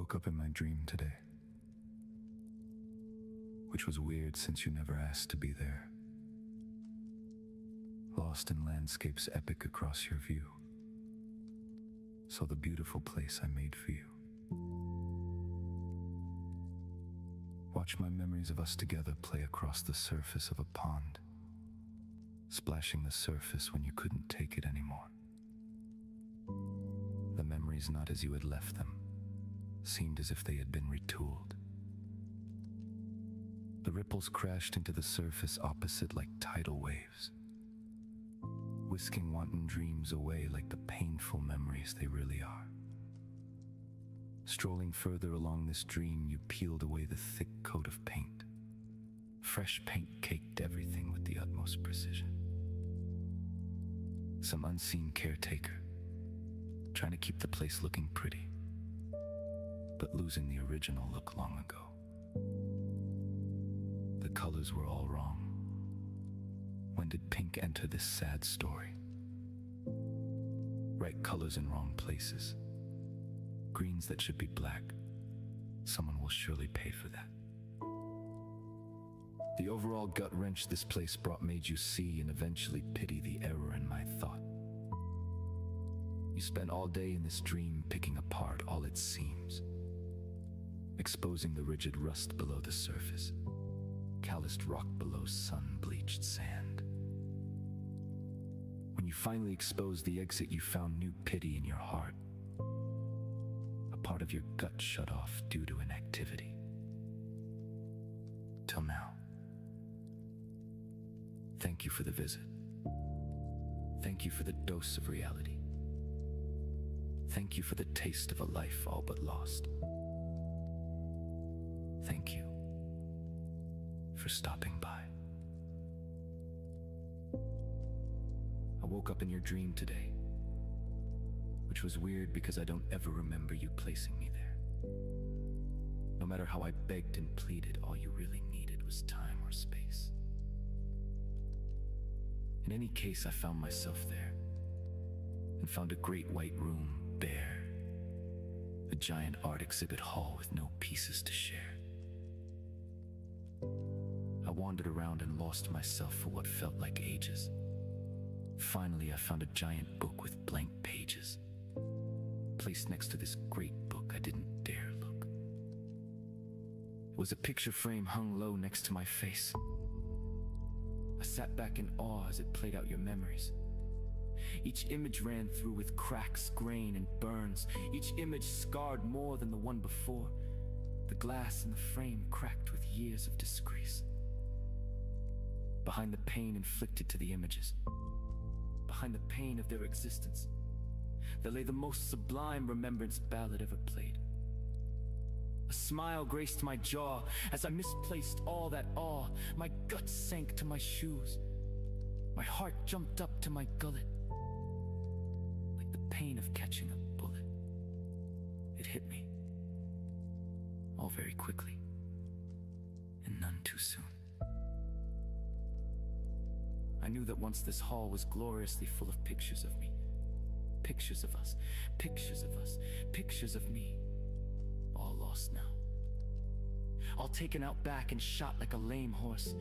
woke up in my dream today, which was weird since you never asked to be there. Lost in landscapes epic across your view, saw the beautiful place I made for you. Watch my memories of us together play across the surface of a pond, splashing the surface when you couldn't take it anymore. The memories not as you had left them, seemed as if they had been retooled. The ripples crashed into the surface opposite like tidal waves, whisking wanton dreams away like the painful memories they really are. Strolling further along this dream, you peeled away the thick coat of paint. Fresh paint caked everything with the utmost precision. Some unseen caretaker, trying to keep the place looking pretty, but losing the original look long ago. The colors were all wrong. When did pink enter this sad story? Right colors in wrong places. Greens that should be black. Someone will surely pay for that. The overall gut wrench this place brought made you see and eventually pity the error in my thought. You spent all day in this dream picking apart all its seams, exposing the rigid rust below the surface, calloused rock below sun-bleached sand. When you finally exposed the exit, you found new pity in your heart. A part of your gut shut off due to inactivity. Till now. Thank you for the visit. Thank you for the dose of reality. Thank you for the taste of a life all but lost. Thank you for stopping by. I woke up in your dream today, which was weird because I don't ever remember you placing me there. No matter how I begged and pleaded, all you really needed was time or space. In any case, I found myself there, and found a great white room, bare, a giant art exhibit hall with no pieces to share. I wandered around and lost myself for what felt like ages. Finally, I found a giant book with blank pages, placed next to this great book I didn't dare look. It was a picture frame hung low next to my face. I sat back in awe as it played out your memories. Each image ran through with cracks, grain, and burns, each image scarred more than the one before. The glass in the frame cracked with years of disgrace. Behind the pain inflicted to the images, behind the pain of their existence, there lay the most sublime remembrance ballad ever played. A smile graced my jaw as I misplaced all that awe. My gut sank to my shoes. My heart jumped up to my gullet. Like the pain of catching a bullet, it hit me, all very quickly, and none too soon. I knew that once this hall was gloriously full of pictures of me. Pictures of us, pictures of us, pictures of me. All lost now. All taken out back and shot like a lame horse.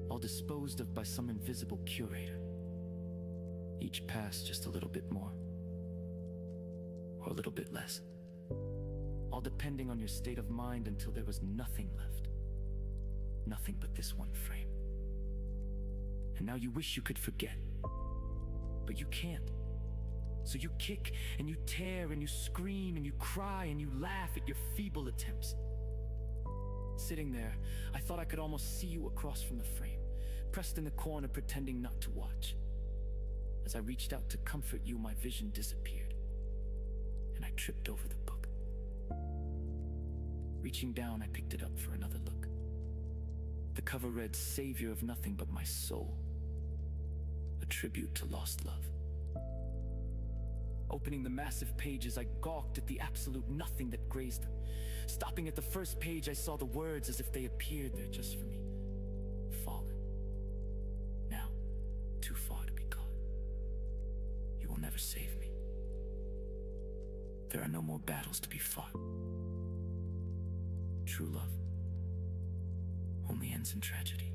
All disposed of by some invisible curator. Each passed just a little bit more, or a little bit less. All depending on your state of mind until there was nothing left. Nothing but this one frame. And now you wish you could forget, but you can't. So you kick and you tear and you scream and you cry and you laugh at your feeble attempts. Sitting there, I thought I could almost see you across from the frame, pressed in the corner pretending not to watch. As I reached out to comfort you, my vision disappeared, and I tripped over the book. Reaching down, I picked it up for another look. The cover read, "Savior of nothing but my soul," a tribute to lost love. Opening the massive pages, I gawked at the absolute nothing that grazed them. Stopping at the first page, I saw the words as if they appeared there just for me. Fallen. Now, too far to be caught. You will never save me. There are no more battles to be fought. True love only ends in tragedy.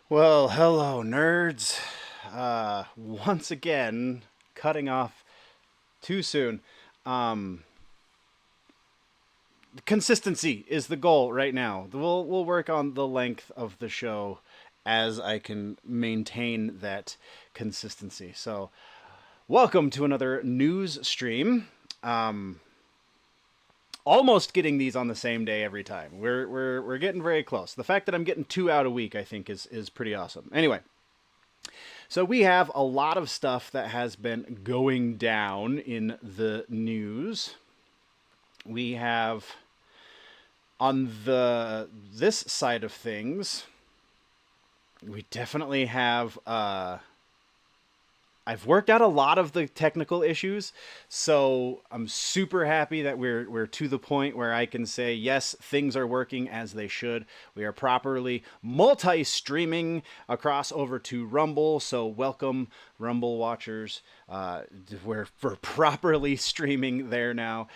Well, hello, nerds. Once again, cutting off too soon. Um, Consistency is the goal right now. We'll work on the length of the show as I can maintain that consistency. So, welcome to another news stream. Almost getting these on the same day every time. We're getting very close. The fact that I'm getting 2 out a week, I think, is pretty awesome. Anyway, so we have a lot of stuff that has been going down in the news. We have on the this side of things, we definitely have I've worked out a lot of the technical issues, so I'm super happy that we're to the point where I can say yes, things are working as they should. We are properly multi-streaming across over to Rumble, so welcome Rumble watchers. We're properly streaming there now.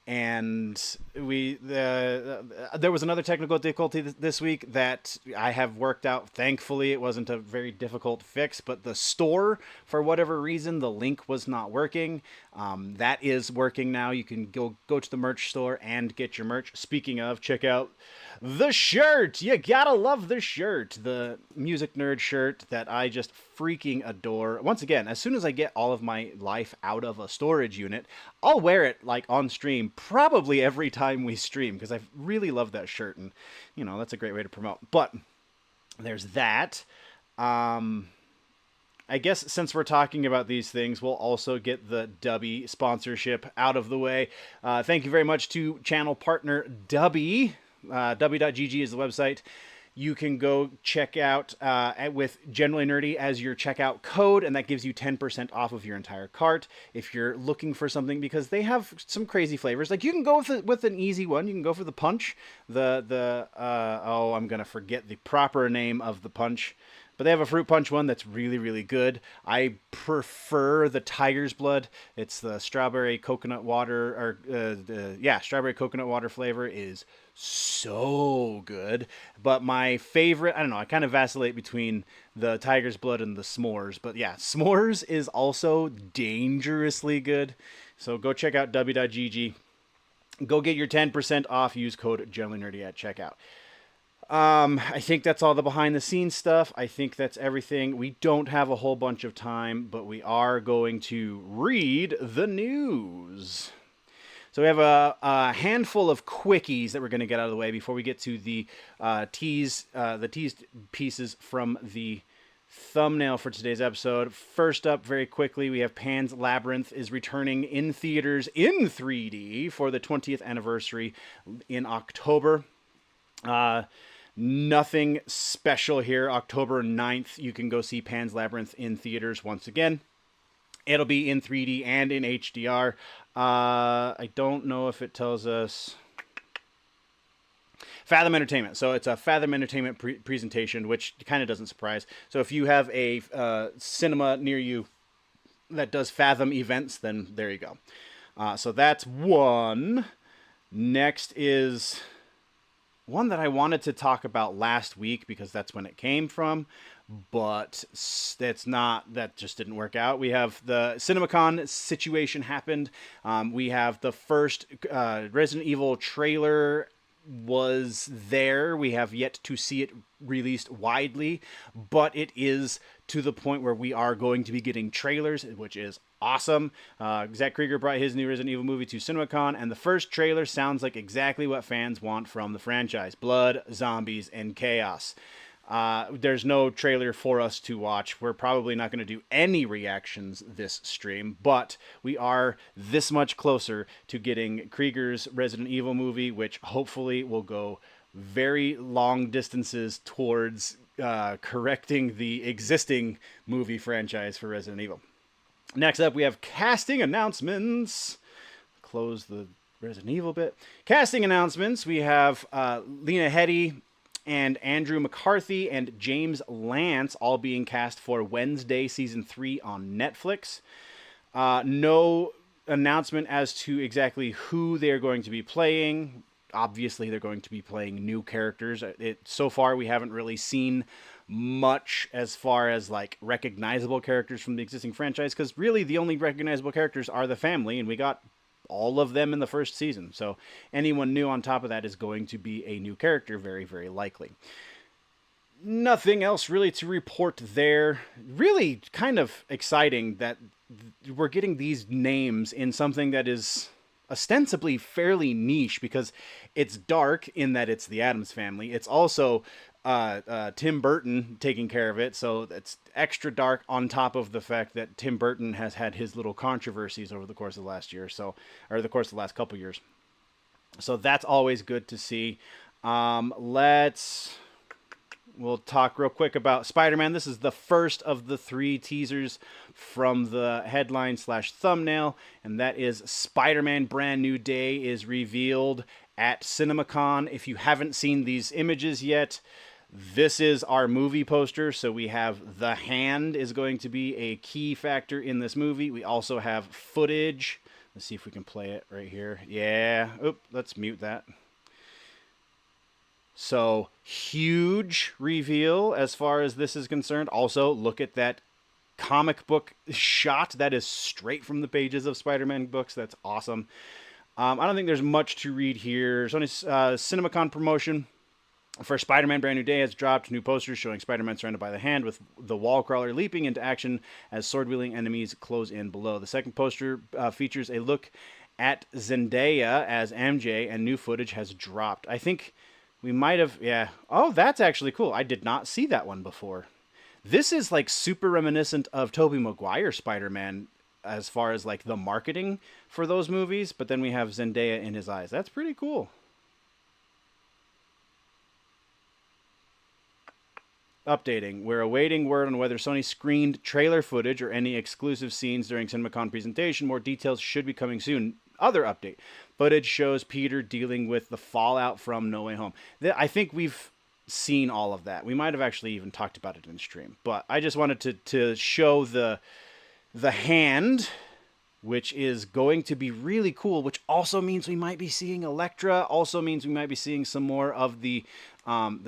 And there was another technical difficulty this week that I have worked out. Thankfully, it wasn't a very difficult fix, but the store, for whatever reason, the link was not working. That is working now. You can go to the merch store and get your merch. Speaking of, check out the shirt. You gotta love the shirt. The Music Nerd shirt that I just freaking adore. Once again, as soon as I get all of my life out of a storage unit, I'll wear it like on stream probably every time we stream because I really love that shirt, and you know, that's a great way to promote. But there's that. I guess since we're talking about these things, we'll also get the DUBBY sponsorship out of the way. Thank you very much to channel partner DUBBY. Dubby.gg is the website. You can go check out with Generally Nerdy as your checkout code, and that gives you 10% off of your entire cart if you're looking for something, because they have some crazy flavors. Like, you can go with an easy one. You can go for the punch. I'm going to forget the proper name of the punch. But they have a fruit punch one that's really, really good. I prefer the tiger's blood. It's the strawberry coconut water, strawberry coconut water flavor is so good. But my favorite, I don't know, I kind of vacillate between the tiger's blood and the s'mores. But yeah, s'mores is also dangerously good. So go check out w.gg. Go get your 10% off. Use code GenerallyNerdy at checkout. I think that's all the behind the scenes stuff. I think that's everything. We don't have a whole bunch of time, but we are going to read the news. So we have a handful of quickies that we're going to get out of the way before we get to the teased pieces from the thumbnail for today's episode. First up, very quickly, we have Pan's Labyrinth is returning in theaters in 3D for the 20th anniversary in October. Nothing special here. October 9th, you can go see Pan's Labyrinth in theaters once again. It'll be in 3D and in HDR. I don't know if it tells us. Fathom Entertainment. So it's a Fathom Entertainment presentation, which kind of doesn't surprise. So if you have a cinema near you that does Fathom events, then there you go. So that's one. Next is one that I wanted to talk about last week because that's when it came from, but that just didn't work out. We have the CinemaCon situation happened. We have the first Resident Evil trailer was there. We have yet to see it released widely, but it is to the point where we are going to be getting trailers, which is awesome. Zach Krieger brought his new Resident Evil movie to CinemaCon, and the first trailer sounds like exactly what fans want from the franchise: blood, zombies, and chaos. There's no trailer for us to watch. We're probably not going to do any reactions this stream, but we are this much closer to getting Krieger's Resident Evil movie, which hopefully will go very long distances towards correcting the existing movie franchise for Resident Evil. Next up, we have casting announcements. Close the Resident Evil bit. Casting announcements. We have Lena Headey and Andrew McCarthy and James Lance all being cast for Wednesday Season 3 on Netflix. No announcement as to exactly who they're going to be playing. Obviously, they're going to be playing new characters. So far, we haven't really seen much as far as like recognizable characters from the existing franchise, because really the only recognizable characters are the family, and we got all of them in the first season. So anyone new on top of that is going to be a new character, very, very likely. Nothing else really to report there. Really kind of exciting that we're getting these names in something that is ostensibly fairly niche, because it's dark in that it's the Addams Family. It's also Tim Burton taking care of it, so it's extra dark on top of the fact that Tim Burton has had his little controversies over the course of the last year, or the course of the last couple years. So that's always good to see. We'll talk real quick about Spider-Man. This is the first of the 3 teasers from the headline/thumbnail, and that is Spider-Man Brand New Day is revealed at CinemaCon. If you haven't seen these images yet, this is our movie poster. So we have the hand is going to be a key factor in this movie. We also have footage. Let's see if we can play it right here. Yeah. Oop, let's mute that. So, huge reveal as far as this is concerned. Also, look at that comic book shot. That is straight from the pages of Spider-Man books. That's awesome. I don't think there's much to read here. Sony's CinemaCon promotion for Spider-Man Brand New Day has dropped new posters showing Spider-Man surrounded by the hand, with the wall crawler leaping into action as sword-wielding enemies close in below. The second poster features a look at Zendaya as MJ, and new footage has dropped. I think we might have, yeah. Oh, that's actually cool. I did not see that one before. This is like super reminiscent of Tobey Maguire Spider-Man as far as like the marketing for those movies, but then we have Zendaya in his eyes. That's pretty cool. Updating. We're awaiting word on whether Sony screened trailer footage or any exclusive scenes during CinemaCon presentation. More details should be coming soon. Other update. Footage shows Peter dealing with the fallout from No Way Home. I think we've seen all of that. We might have actually even talked about it in stream. But I just wanted to show the hand, which is going to be really cool, which also means we might be seeing Elektra, also means we might be seeing some more of the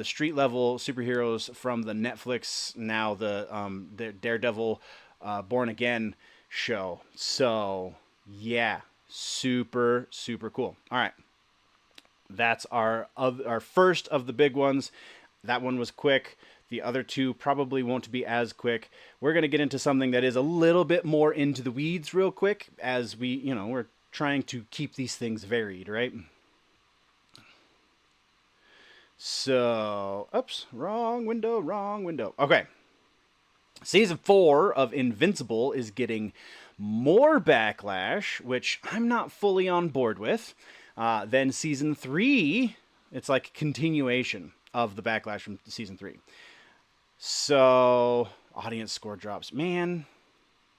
street level superheroes from the Netflix, now the Daredevil Born Again show. So, yeah. Super, super cool. All right. That's our first of the big ones. That one was quick. The other 2 probably won't be as quick. We're going to get into something that is a little bit more into the weeds real quick, as we're trying to keep these things varied, right? So, oops, wrong window. Okay. Season 4 of Invincible is getting more backlash, which I'm not fully on board with. Then Season 3, it's like continuation of the backlash from Season 3. So, audience score drops. Man.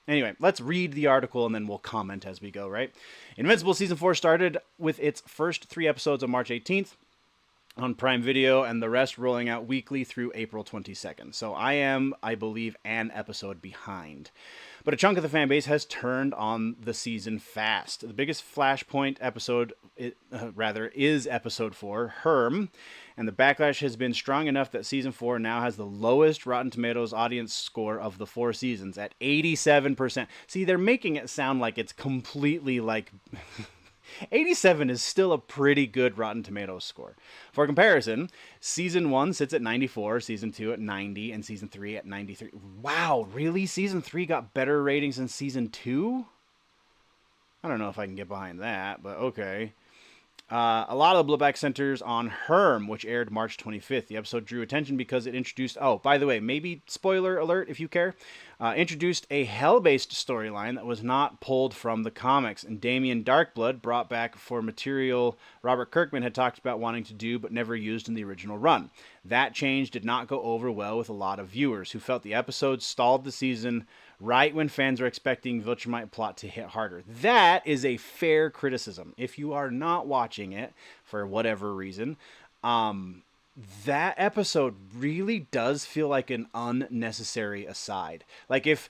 Anyway, let's read the article and then we'll comment as we go, right? Invincible Season 4 started with its first 3 episodes on March 18th. On Prime Video, and the rest rolling out weekly through April 22nd. So I am, I believe, an episode behind. But a chunk of the fan base has turned on the season fast. The biggest flashpoint episode, is episode 4, Herm, and the backlash has been strong enough that season 4 now has the lowest Rotten Tomatoes audience score of the 4 seasons at 87%. See, they're making it sound like it's completely like... 87 is still a pretty good Rotten Tomatoes score. For comparison, Season 1 sits at 94, Season 2 at 90, and Season 3 at 93. Wow, really? Season 3 got better ratings than Season 2? I don't know if I can get behind that, but okay. A lot of the blowback centers on Herm, which aired March 25th. The episode drew attention because it introduced, oh, by the way, maybe spoiler alert if you care, introduced a hell-based storyline that was not pulled from the comics. And Damien Darkblood brought back for material Robert Kirkman had talked about wanting to do but never used in the original run. That change did not go over well with a lot of viewers who felt the episode stalled the season right when fans are expecting Viltrumite plot to hit harder. That is a fair criticism. If you are not watching it for whatever reason, that episode really does feel like an unnecessary aside. Like if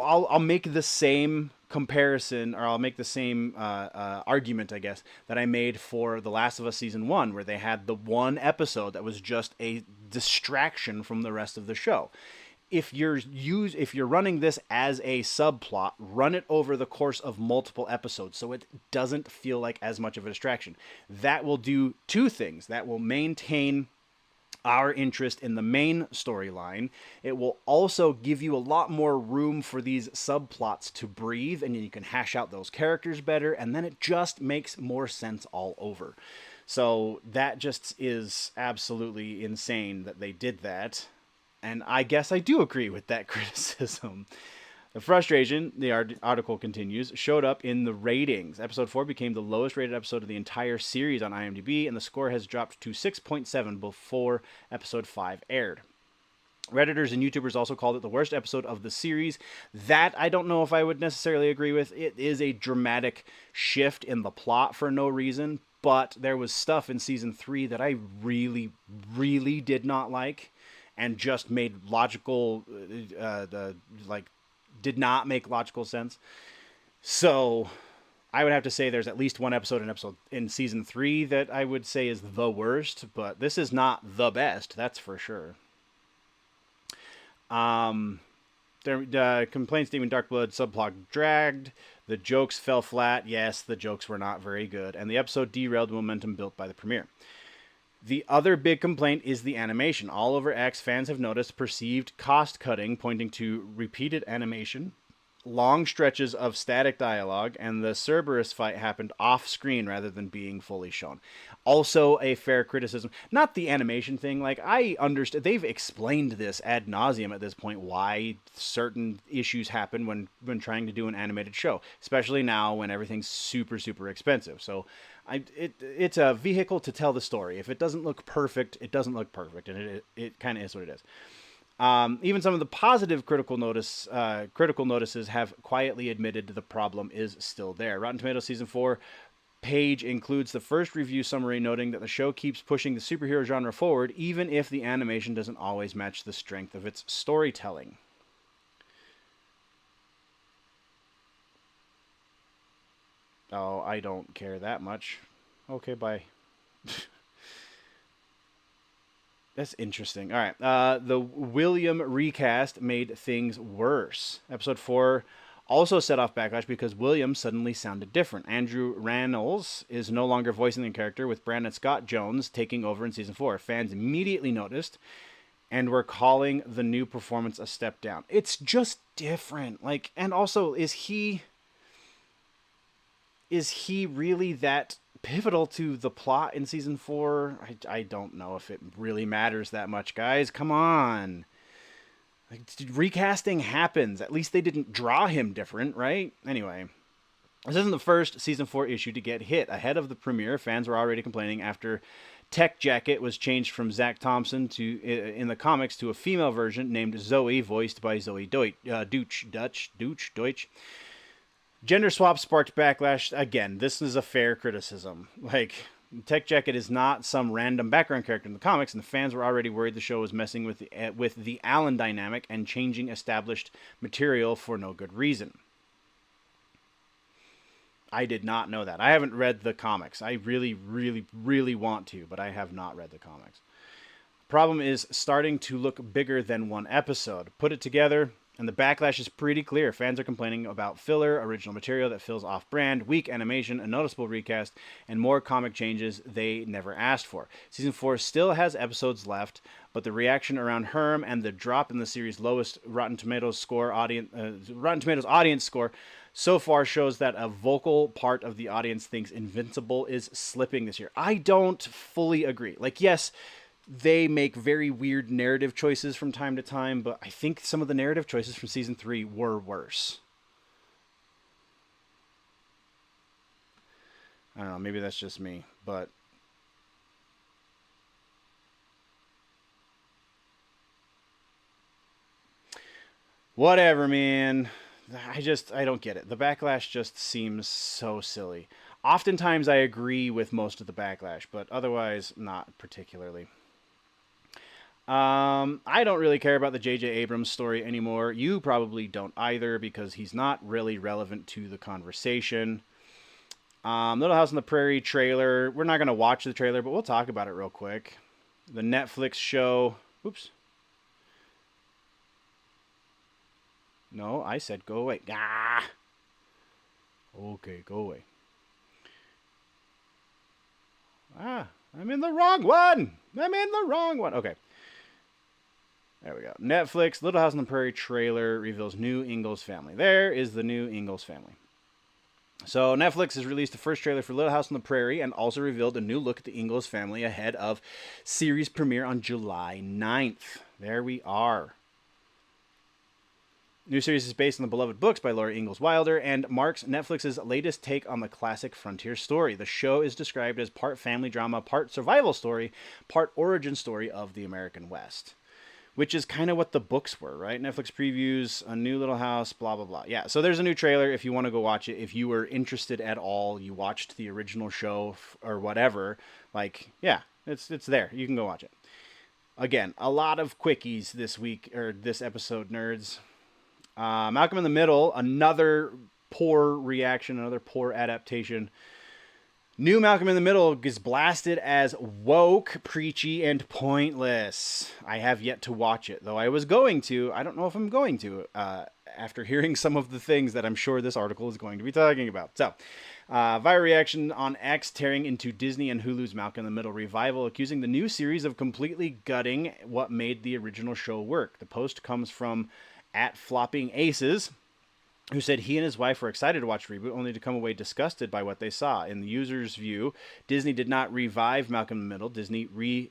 I'll make the same comparison, or I'll make the same argument, I guess, that I made for The Last of Us Season 1, where they had the one episode that was just a distraction from the rest of the show. If you're running this as a subplot, run it over the course of multiple episodes so it doesn't feel like as much of a distraction. That will do two things. That will maintain our interest in the main storyline. It will also give you a lot more room for these subplots to breathe, and you can hash out those characters better, and then it just makes more sense all over. So that just is absolutely insane that they did that. And I guess I do agree with that criticism. The frustration, the article continues, showed up in the ratings. Episode 4 became the lowest rated episode of the entire series on IMDb, and the score has dropped to 6.7 before episode 5 aired. Redditors and YouTubers also called it the worst episode of the series. That I don't know if I would necessarily agree with. It is a dramatic shift in the plot for no reason, but there was stuff in season 3 that I really, really did not like. And just made logical, did not make logical sense. So I would have to say there's at least one episode in season 3 that I would say is the worst, but this is not the best, that's for sure. Complaints Demon Darkblood subplot dragged. The jokes fell flat. Yes, the jokes were not very good. And the episode derailed the momentum built by the premiere. The other big complaint is the animation. All over X, fans have noticed perceived cost cutting, pointing to repeated animation, long stretches of static dialogue, and the Cerberus fight happened off screen rather than being fully shown. Also a fair criticism. Not the animation thing. Like, I understand. They've explained this ad nauseum at this point, why certain issues happen when trying to do an animated show, especially now when everything's super, super expensive. So it's a vehicle to tell the story. If it doesn't look perfect, it doesn't look perfect, and it kind of is what it is. Even some of the positive critical notices have quietly admitted the problem is still there. Rotten Tomatoes Season 4 page includes the first review summary noting that the show keeps pushing the superhero genre forward, even if the animation doesn't always match the strength of its storytelling. Oh, I don't care that much. Okay, bye. That's interesting. All right. The William recast made things worse. Episode 4 also set off backlash because William suddenly sounded different. Andrew Rannells is no longer voicing the character, with Brandon Scott Jones taking over in Season 4. Fans immediately noticed and were calling the new performance a step down. It's just different. Like, and also, is he really that pivotal to the plot in Season 4? I don't know if it really matters that much, guys. Come on. Like, recasting happens. At least they didn't draw him different, right? Anyway, this isn't the first Season 4 issue to get hit. Ahead of the premiere, fans were already complaining after Tech Jacket was changed from Zach Thompson in the comics to a female version named Zoe, voiced by Zoe Deutsch. Gender swap sparked backlash. Again, this is a fair criticism. Like, Tech Jacket is not some random background character in the comics, and the fans were already worried the show was messing with the Alan dynamic and changing established material for no good reason. I did not know that. I haven't read the comics. I really, really, really want to, but I have not read the comics. Problem is starting to look bigger than one episode. Put it together, And the backlash is pretty clear. Fans are complaining about filler, original material that feels off-brand, weak animation, a noticeable recast, and more comic changes they never asked for. Season 4 still has episodes left, but the reaction around Herm and the drop in the series' lowest Rotten Tomatoes audience score so far shows that a vocal part of the audience thinks Invincible is slipping this year. I don't fully agree. Like, yes, they make very weird narrative choices from time to time, but I think some of the narrative choices from season 3 were worse. I don't know, maybe that's just me, but whatever, man. I don't get it. The backlash just seems so silly. Oftentimes I agree with most of the backlash, but otherwise not particularly. I don't really care about the J.J. Abrams story anymore. You probably don't either, because he's not really relevant to the conversation. Little House on the Prairie trailer. We're not going to watch the trailer, but we'll talk about it real quick. The Netflix show. Oops. No, I said go away. Ah. Okay, go away. Ah, I'm in the wrong one. Okay. There we go. Netflix, Little House on the Prairie trailer reveals new Ingalls family. There is the new Ingalls family. So Netflix has released the first trailer for Little House on the Prairie and also revealed a new look at the Ingalls family ahead of series premiere on July 9th. There we are. New series is based on the beloved books by Laura Ingalls Wilder and marks Netflix's latest take on the classic frontier story. The show is described as part family drama, part survival story, part origin story of the American West, which is kind of what the books were, right? Netflix previews a new Little House, blah, blah, blah. Yeah, so there's a new trailer if you want to go watch it. If you were interested at all, you watched the original show or whatever, like, yeah, it's there. You can go watch it. Again, a lot of quickies this week, or this episode, nerds. Malcolm in the Middle, another poor reaction, another poor adaptation. New Malcolm in the Middle is blasted as woke, preachy, and pointless. I have yet to watch it, though I was going to. I don't know if I'm going to, after hearing some of the things that I'm sure this article is going to be talking about. So, viral reaction on X tearing into Disney and Hulu's Malcolm in the Middle revival, accusing the new series of completely gutting what made the original show work. The post comes from @FloppingAces, who said he and his wife were excited to watch the reboot, only to come away disgusted by what they saw. In the user's view, Disney did not revive Malcolm in the Middle. Disney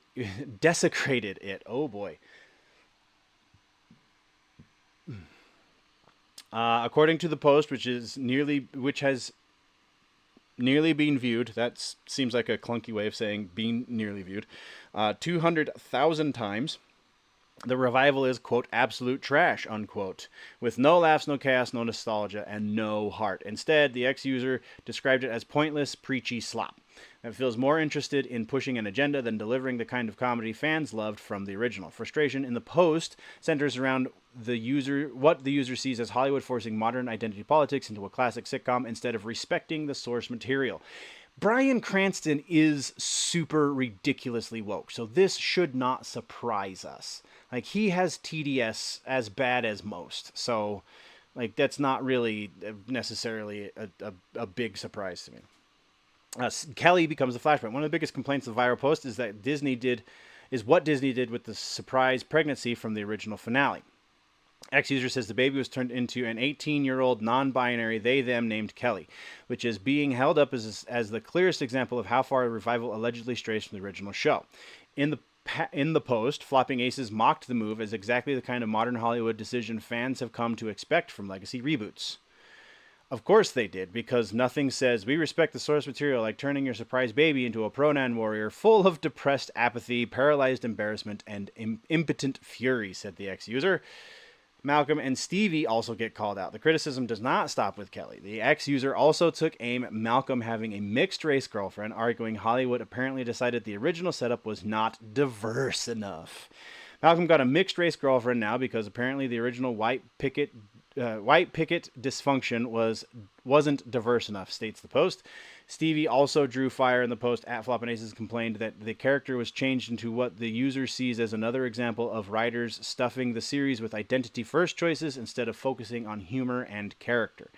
desecrated it. Oh, boy. According to the post, which has nearly been viewed, that seems like a clunky way of saying being nearly viewed, 200,000 times. The revival is, quote, absolute trash, unquote, with no laughs, no chaos, no nostalgia, and no heart. Instead, the ex-user described it as pointless, preachy slop that feels more interested in pushing an agenda than delivering the kind of comedy fans loved from the original. Frustration in the post centers around what the user sees as Hollywood forcing modern identity politics into a classic sitcom instead of respecting the source material. Bryan Cranston is super ridiculously woke, so this should not surprise us. Like, he has TDS as bad as most, so, like, that's not really necessarily a big surprise to me. Kelly becomes the flashpoint. One of the biggest complaints of the viral post is that what Disney did with the surprise pregnancy from the original finale. Ex-user says the baby was turned into an 18-year-old non-binary they-them named Kelly, which is being held up as the clearest example of how far a revival allegedly strays from the original show. In the post, Flopping Aces mocked the move as exactly the kind of modern Hollywood decision fans have come to expect from legacy reboots. Of course they did, because nothing says, we respect the source material like turning your surprise baby into a pronoun warrior full of depressed apathy, paralyzed embarrassment, and impotent fury, said the ex-user. Malcolm and Stevie also get called out. The criticism does not stop with Kelly. The ex-user also took aim at Malcolm having a mixed-race girlfriend, arguing Hollywood apparently decided the original setup was not diverse enough. Malcolm got a mixed-race girlfriend now because apparently the original white picket dysfunction wasn't diverse enough, states the post. Stevie also drew fire in the post. At Floppin' Aces complained that the character was changed into what the user sees as another example of writers stuffing the series with identity-first choices instead of focusing on humor and character.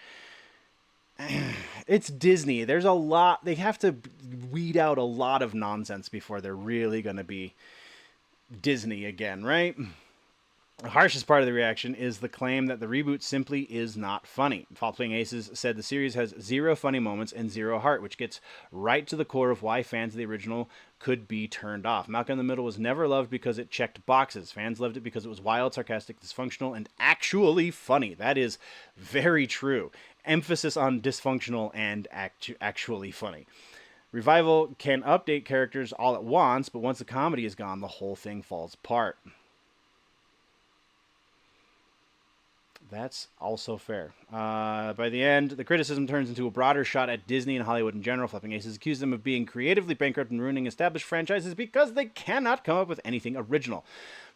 It's Disney. There's a lot. They have to weed out a lot of nonsense before they're really going to be Disney again, right? The harshest part of the reaction is the claim that the reboot simply is not funny. Flopping Aces said the series has 0 funny moments and 0 heart, which gets right to the core of why fans of the original could be turned off. Malcolm in the Middle was never loved because it checked boxes. Fans loved it because it was wild, sarcastic, dysfunctional, and actually funny. That is very true. Emphasis on dysfunctional and actually funny. Revival can update characters all at once, but once the comedy is gone, the whole thing falls apart. That's also fair. By the end, the criticism turns into a broader shot at Disney and Hollywood in general. Flopping Aces accused them of being creatively bankrupt and ruining established franchises because they cannot come up with anything original.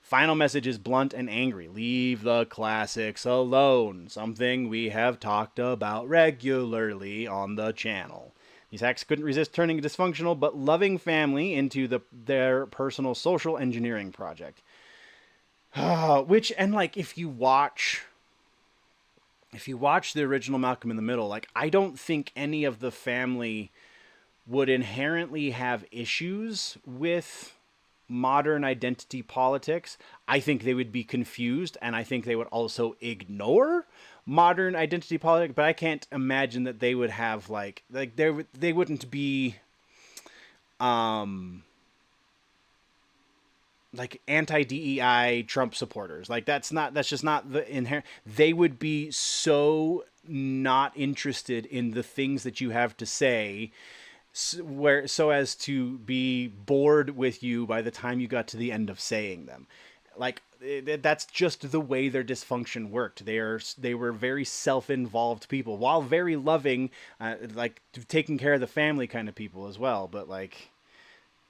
Final message is blunt and angry. Leave the classics alone. Something we have talked about regularly on the channel. These hacks couldn't resist turning a dysfunctional but loving family into their personal social engineering project. If you watch the original Malcolm in the Middle, like, I don't think any of the family would inherently have issues with modern identity politics. I think they would be confused, and I think they would also ignore modern identity politics, but I can't imagine that they would have they wouldn't be like anti-DEI Trump supporters. Like, that's just not the inherent. They would be so not interested in the things that you have to say, so as to be bored with you by the time you got to the end of saying them. Like, that's just the way their dysfunction worked. They were very self-involved people, while very loving, like taking care of the family kind of people as well. But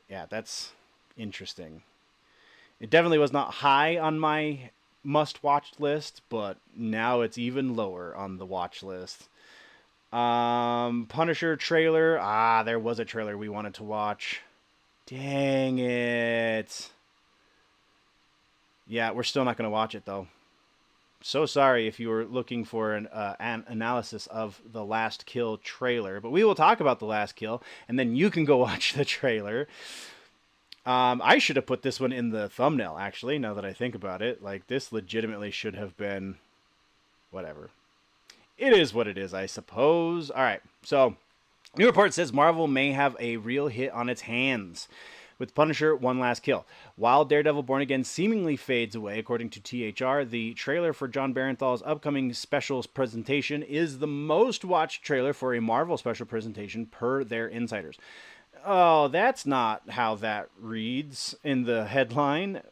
yeah, that's interesting. It definitely was not high on my must-watch list, but now it's even lower on the watch list. Punisher trailer. There was a trailer we wanted to watch. Dang it. Yeah, we're still not going to watch it, though. So sorry if you were looking for an analysis of the Last Kill trailer, but we will talk about the Last Kill, and then you can go watch the trailer. I should have put this one in the thumbnail, actually, now that I think about it. Like, this legitimately should have been whatever. It is what it is, I suppose. All right, so new report says Marvel may have a real hit on its hands with Punisher One Last Kill. While Daredevil Born Again seemingly fades away, according to THR, the trailer for John Barenthal's upcoming specials presentation is the most watched trailer for a Marvel special presentation per their insiders. Oh, that's not how that reads in the headline.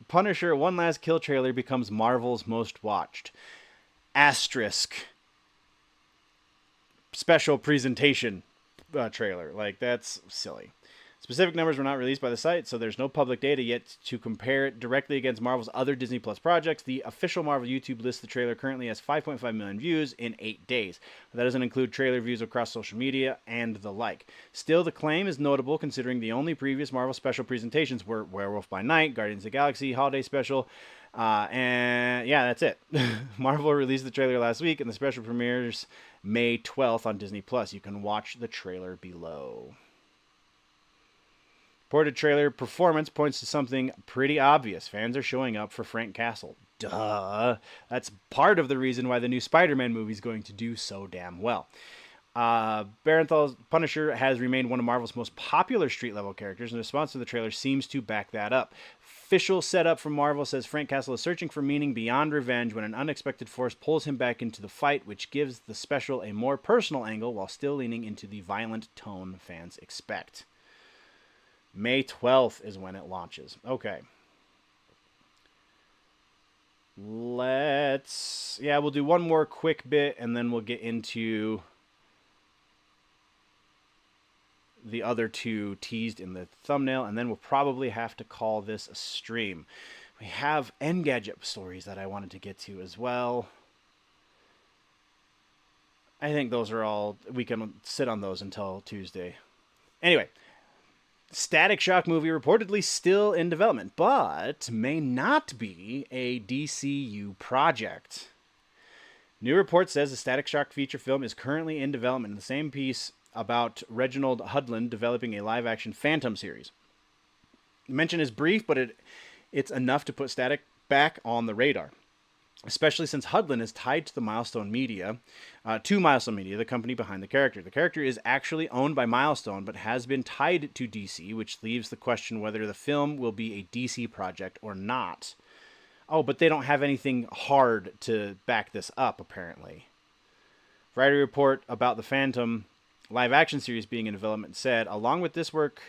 Punisher One Last Kill trailer becomes Marvel's most watched. Asterisk. Special presentation trailer. Like, that's silly. Specific numbers were not released by the site, so there's no public data yet to compare it directly against Marvel's other Disney Plus projects. The official Marvel YouTube lists the trailer currently has 5.5 million views in 8 days. That doesn't include trailer views across social media and the like. Still, the claim is notable considering the only previous Marvel special presentations were Werewolf by Night, Guardians of the Galaxy, Holiday Special, and yeah, that's it. Marvel released the trailer last week, and the special premieres May 12th on Disney Plus. You can watch the trailer below. Reported trailer performance points to something pretty obvious. Fans are showing up for Frank Castle. Duh. That's part of the reason why the new Spider-Man movie is going to do so damn well. Barenthal's Punisher has remained one of Marvel's most popular street-level characters, and the response to the trailer seems to back that up. Official setup from Marvel says Frank Castle is searching for meaning beyond revenge when an unexpected force pulls him back into the fight, which gives the special a more personal angle while still leaning into the violent tone fans expect. May 12th is when it launches. Okay. We'll do one more quick bit, and then we'll get into the other two teased in the thumbnail, and then we'll probably have to call this a stream. We have Engadget stories that I wanted to get to as well. I think those are all, we can sit on those until Tuesday. Anyway, Static Shock movie reportedly still in development, but may not be a DCU project. New report says the Static Shock feature film is currently in development in the same piece about Reginald Hudlin developing a live-action Phantom series. The mention is brief, but it's enough to put Static back on the radar, especially since Hudlin is tied to Milestone Media, the company behind the character. The character is actually owned by Milestone, but has been tied to DC, which leaves the question whether the film will be a DC project or not. Oh, but they don't have anything hard to back this up, apparently. Variety report about the Phantom live-action series being in development said, along with his work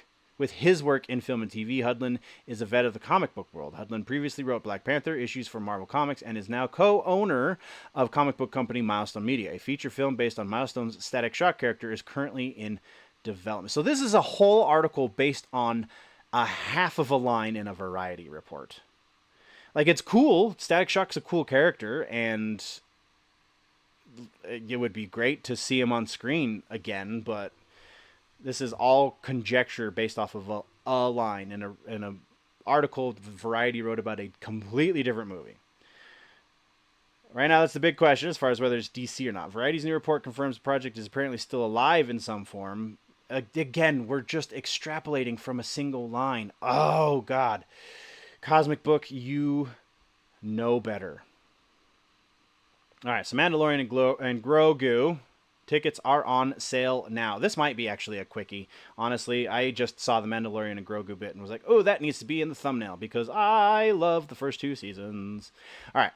in film and TV, Hudlin is a vet of the comic book world. Hudlin previously wrote Black Panther issues for Marvel Comics and is now co-owner of comic book company Milestone Media. A feature film based on Milestone's Static Shock character is currently in development. So this is a whole article based on a half of a line in a Variety report. Like, it's cool. Static Shock's a cool character, and it would be great to see him on screen again, but this is all conjecture based off of a line in a article Variety wrote about a completely different movie. Right now, that's the big question as far as whether it's DC or not. Variety's new report confirms the project is apparently still alive in some form. Again, we're just extrapolating from a single line. Oh, God. Cosmic Book, you know better. All right, so Mandalorian and Grogu tickets are on sale now. This might be actually a quickie. Honestly, I just saw the Mandalorian and Grogu bit and was like, oh, that needs to be in the thumbnail because I love the first 2 seasons. All right.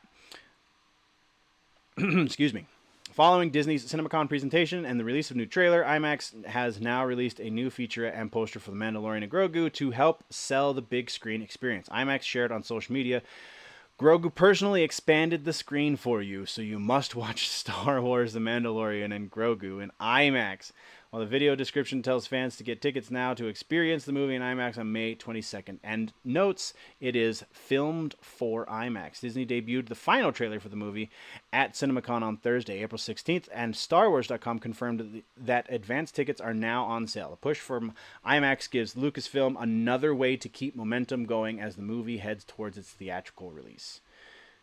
Excuse me. Following Disney's CinemaCon presentation and the release of a new trailer, IMAX has now released a new featurette and poster for The Mandalorian and Grogu to help sell the big screen experience. IMAX shared on social media, Grogu personally expanded the screen for you, so you must watch Star Wars The Mandalorian and Grogu in IMAX. While the video description tells fans to get tickets now to experience the movie in IMAX on May 22nd, and notes it is filmed for IMAX. Disney debuted the final trailer for the movie at CinemaCon on Thursday, April 16th, and StarWars.com confirmed that advance tickets are now on sale. The push from IMAX gives Lucasfilm another way to keep momentum going as the movie heads towards its theatrical release.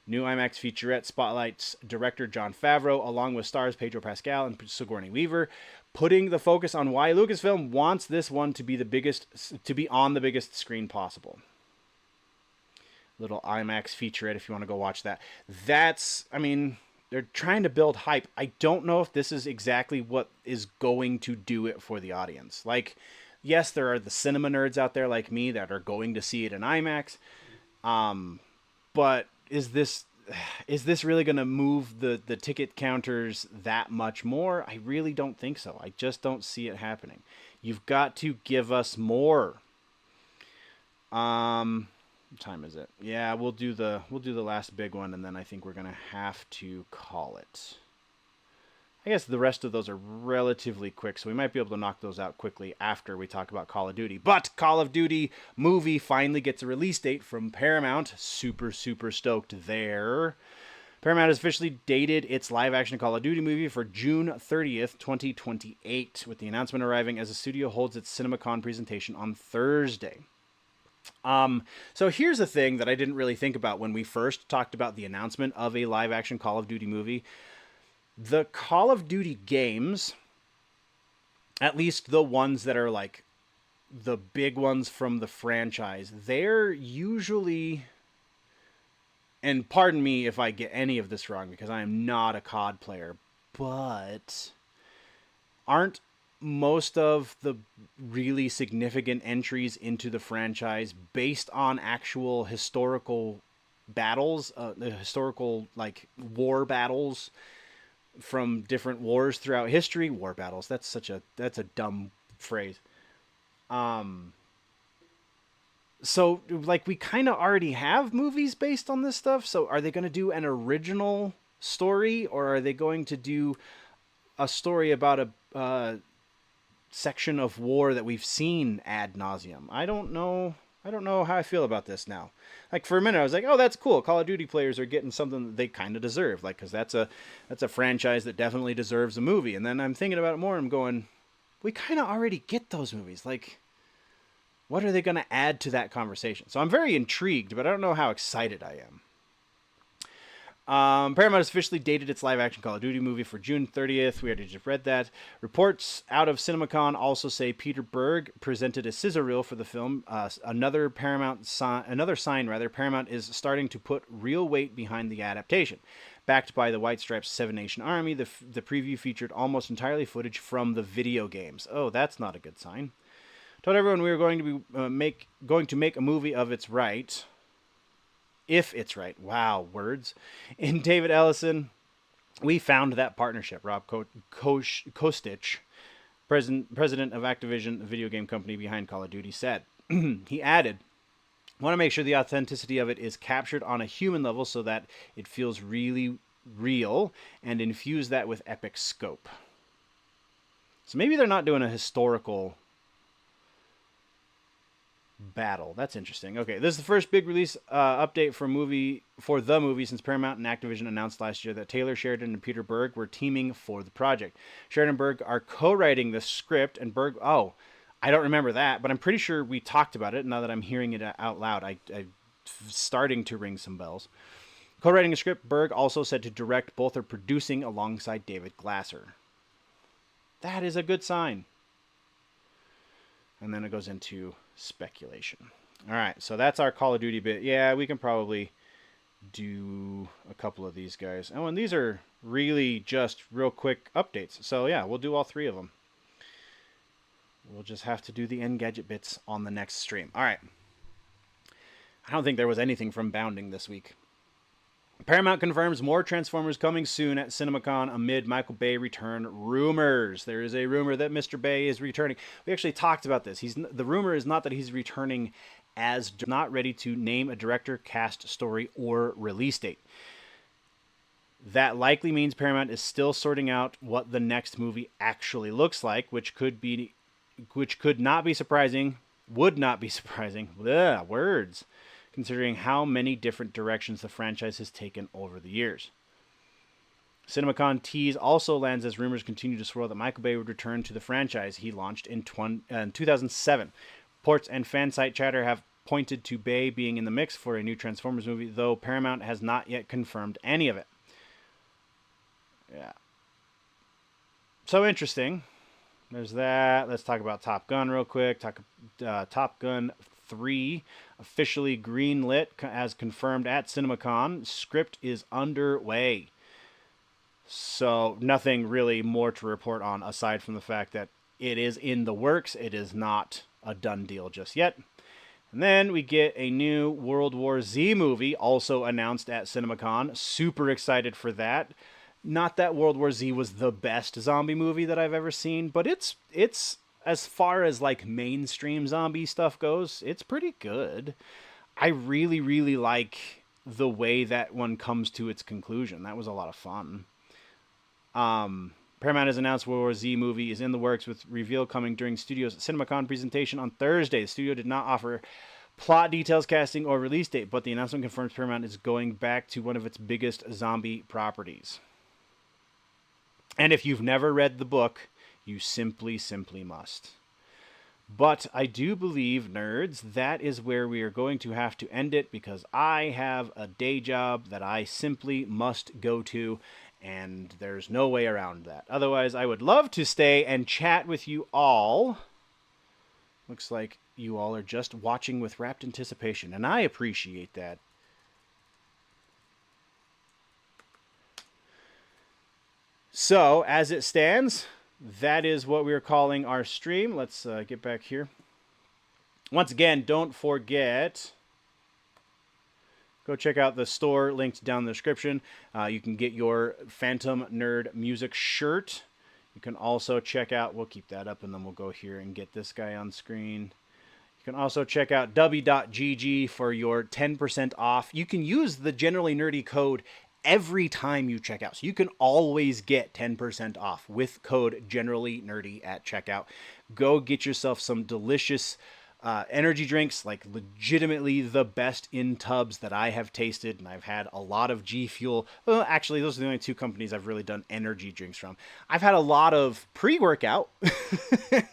New IMAX featurette spotlights director Jon Favreau, along with stars Pedro Pascal and Sigourney Weaver, putting the focus on why Lucasfilm wants this one to be on the biggest screen possible. Little IMAX featurette if you want to go watch that. They're trying to build hype. I don't know if this is exactly what is going to do it for the audience. Like, yes, there are the cinema nerds out there like me that are going to see it in IMAX. But is this really going to move the ticket counters that much more? I really don't think so. I just don't see it happening. You've got to give us more. What time is it? Yeah, we'll do the last big one, and then I think we're going to have to call it. I guess the rest of those are relatively quick, so we might be able to knock those out quickly after we talk about Call of Duty. But Call of Duty movie finally gets a release date from Paramount. Super, super stoked there. Paramount has officially dated its live-action Call of Duty movie for June 30th, 2028, with the announcement arriving as the studio holds its CinemaCon presentation on Thursday. So here's the thing that I didn't really think about when we first talked about the announcement of a live-action Call of Duty movie. The Call of Duty games, at least the ones that are like the big ones from the franchise, they're usually, and pardon me if I get any of this wrong because I am not a COD player, but aren't most of the really significant entries into the franchise based on actual historical battles, the historical like war battles from different wars throughout history? War battles, that's a dumb phrase. So like we kind of already have movies based on this stuff, so are they going to do an original story, or are they going to do a story about a section of war that we've seen ad nauseum? I don't know I don't know how I feel about this now. Like for a minute, I was like, "Oh, that's cool. Call of Duty players are getting something that they kind of deserve." Like, because that's a franchise that definitely deserves a movie. And then I'm thinking about it more. And I'm going, we kind of already get those movies. Like, what are they going to add to that conversation? So I'm very intrigued, but I don't know how excited I am. Paramount has officially dated its live-action Call of Duty movie for June 30th. We already just read that. Reports out of CinemaCon also say Peter Berg presented a scissor reel for the film. Another sign. Paramount is starting to put real weight behind the adaptation. Backed by the White Stripes Seven Nation Army, the preview featured almost entirely footage from the video games. Oh, that's not a good sign. Told everyone we were going to make a movie of its right. If it's right. Wow, words. In David Ellison, we found that partnership. Rob Kostich, president of Activision, the video game company behind Call of Duty, said. He added, "Want to make sure the authenticity of it is captured on a human level so that it feels really real and infuse that with epic scope." So maybe they're not doing a historical battle. That's interesting. Okay, this is the first big release update for the movie since Paramount and Activision announced last year that Taylor Sheridan and Peter Berg were teaming for the project. Sheridan and Berg are co-writing the script, and Berg, I don't remember that, but I'm pretty sure we talked about it. Now that I'm hearing it out loud, I'm starting to ring some bells. Co-writing a script, Berg also said to direct. Both are producing alongside David Glasser. That is a good sign. And then it goes into speculation. All right, so that's our Call of Duty bit. Yeah, we can probably do a couple of these guys. Oh, and these are really just real quick updates. So yeah, we'll do all three of them. We'll just have to do the Engadget bits on the next stream. All right. I don't think there was anything from Bounding this week. Paramount confirms more Transformers coming soon at CinemaCon amid Michael Bay return rumors. There is a rumor that Mr. Bay is returning. We actually talked about this. The rumor is not that he's returning as not ready to name a director, cast, story, or release date. That likely means Paramount is still sorting out what the next movie actually looks like, which could not be surprising, would not be surprising. Ugh, words. Considering how many different directions the franchise has taken over the years. CinemaCon tease also lands as rumors continue to swirl that Michael Bay would return to the franchise he launched in 2007. Reports and fan site chatter have pointed to Bay being in the mix for a new Transformers movie, though Paramount has not yet confirmed any of it. Yeah. So interesting. There's that. Let's talk about Top Gun real quick. Top Gun 3 officially greenlit as confirmed at CinemaCon. Script is underway. So nothing really more to report on aside from the fact that it is in the works. It is not a done deal just yet. And then we get a new World War Z movie also announced at CinemaCon. Super excited for that. Not that World War Z was the best zombie movie that I've ever seen, but it's as far as like mainstream zombie stuff goes, it's pretty good. I really, really like the way that one comes to its conclusion. That was a lot of fun. Paramount has announced World War Z movie is in the works with reveal coming during studio's CinemaCon presentation on Thursday. The studio did not offer plot details, casting, or release date, but the announcement confirms Paramount is going back to one of its biggest zombie properties. And if you've never read the book, you simply must. But I do believe, nerds, that is where we are going to have to end it because I have a day job that I simply must go to, and there's no way around that. Otherwise, I would love to stay and chat with you all. Looks like you all are just watching with rapt anticipation, and I appreciate that. So, as it stands, that is what we're calling our stream. Let's get back here. Once again, don't forget, go check out the store linked down in the description. You can get your Phantom Nerd Music shirt. You can also check out, we'll keep that up and then we'll go here and get this guy on screen. You can also check out DUBBY.gg for your 10% off. You can use the Generally Nerdy code every time you check out. So you can always get 10% off with code Generally Nerdy at checkout. Go get yourself some delicious Energy drinks, like legitimately the best in tubs that I have tasted, and I've had a lot of G Fuel. Well, actually, those are the only two companies I've really done energy drinks from. I've had a lot of pre-workout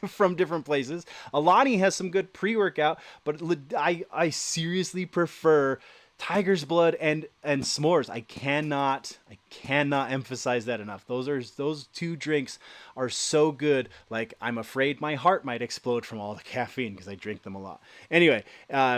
from different places. Alani has some good pre-workout, but I seriously prefer Tiger's Blood and S'mores. I cannot emphasize that enough. Those two drinks are so good. Like, I'm afraid my heart might explode from all the caffeine because I drink them a lot. Anyway,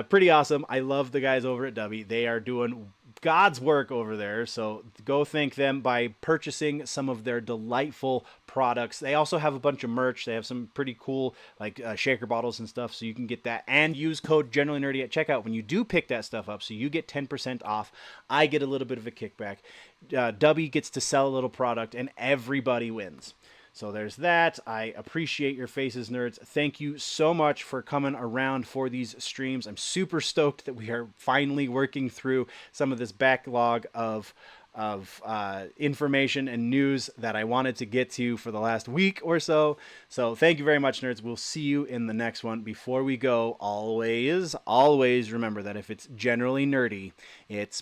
pretty awesome. I love the guys over at DUBBY. They are doing God's work over there. So go thank them by purchasing some of their delightful products. They also have a bunch of merch. They have some pretty cool like shaker bottles and stuff, so you can get that and use code Generally Nerdy at checkout when you do pick that stuff up. So you get 10% off. I get a little bit of a kickback. DUBBY gets to sell a little product, and everybody wins. So there's that. I appreciate your faces, nerds. Thank you so much for coming around for these streams. I'm super stoked that we are finally working through some of this backlog of information and news that I wanted to get to for the last week or so. So thank you very much, nerds. We'll see you in the next one. Before we go, always remember that if it's generally nerdy, it's